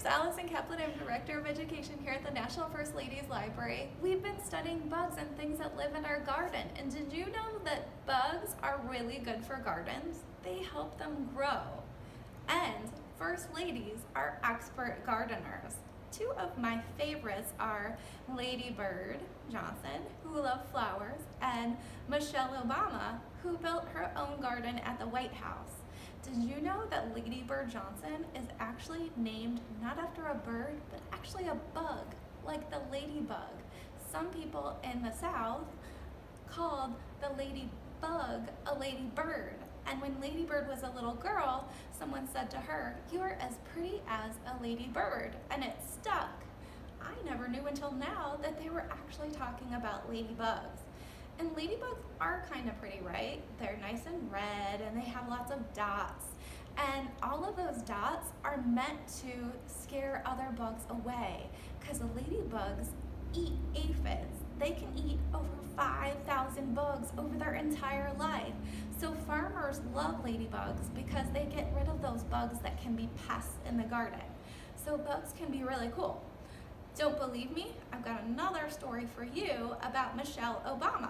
name's Allison Kaplan. I'm Director of Education here at the National First Ladies Library. We've been studying bugs and things that live in our garden. And did you know that bugs are really good for gardens? They help them grow. And First Ladies are expert gardeners. Two of my favorites are Ladybird Johnson, who loves flowers, and Michelle Obama, who built her own garden at the White House. Did you know that Ladybird Johnson is actually named not after a bird, but actually a bug, like the ladybug? Some people in the South called the ladybug a ladybird. And when Ladybird was a little girl, someone said to her, "You're as pretty as a ladybird," and it stuck. I never knew until now that they were actually talking about ladybugs. And ladybugs are kind of pretty, right? They're nice and red and they have lots of dots. And all of those dots are meant to scare other bugs away because the ladybugs eat aphids. They can eat over 5,000 bugs over their entire life. So farmers love ladybugs because they get rid of those bugs that can be pests in the garden. So bugs can be really cool. Don't believe me? I've got another story for you about Michelle Obama.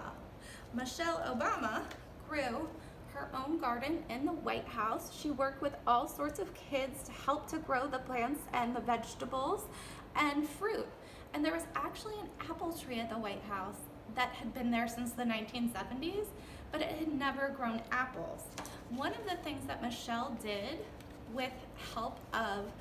Michelle Obama grew her own garden in the White House. She worked with all sorts of kids to help to grow the plants and the vegetables and fruit. And there was actually an apple tree at the White House that had been there since the 1970s, but it had never grown apples. One of the things that Michelle did with help of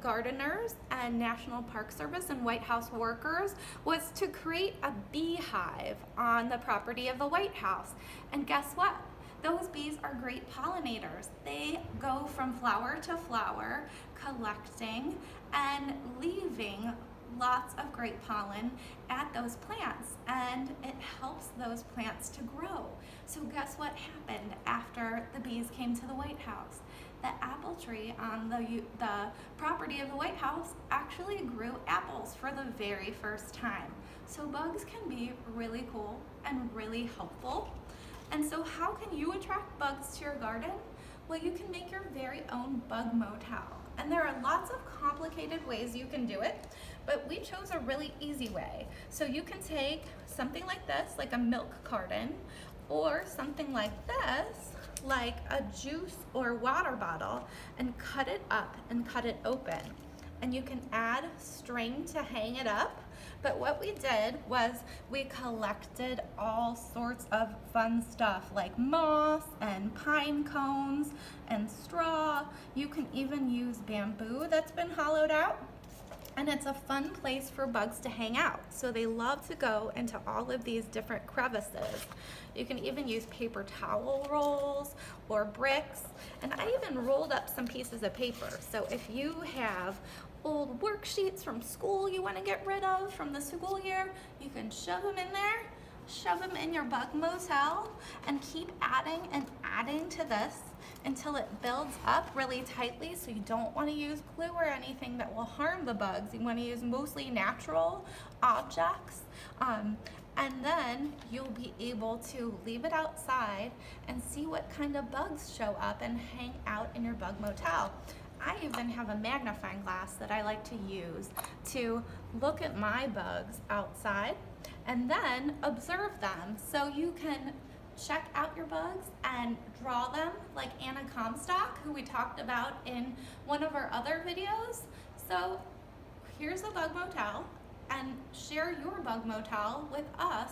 gardeners and National Park Service and White House workers was to create a beehive on the property of the White House. And guess what? Those bees are great pollinators. They go from flower to flower, collecting and leaving lots of great pollen at those plants, and it helps those plants to grow. So guess what happened after the bees came to the White House? The apple tree on the property of the White House actually grew apples for the very first time. So bugs can be really cool and really helpful. And so how can you attract bugs to your garden? Well, you can make your very own bug motel. And there are lots of complicated ways you can do it, but we chose a really easy way. So you can take something like this, like a milk carton, or something like this, like a juice or water bottle, and cut it up and cut it open. And you can add string to hang it up. But what we did was we collected all sorts of fun stuff like moss and pine cones and straw. You can even use bamboo that's been hollowed out. And it's a fun place for bugs to hang out. So they love to go into all of these different crevices. You can even use paper towel rolls or bricks. And I even rolled up some pieces of paper. So if you have old worksheets from school you want to get rid of from the school year, you can shove them in there, shove them in your bug motel, and keep adding and adding to this until it builds up really tightly. So you don't want to use glue or anything that will harm the bugs. You want to use mostly natural objects. And then you'll be able to leave it outside and see what kind of bugs show up and hang out in your bug motel. I even have a magnifying glass that I like to use to look at my bugs outside and then observe them. So you can check out your bugs and draw them like Anna Comstock, who we talked about in one of our other videos. So here's a bug motel, and share your bug motel with us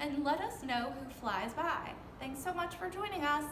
and let us know who flies by. Thanks so much for joining us.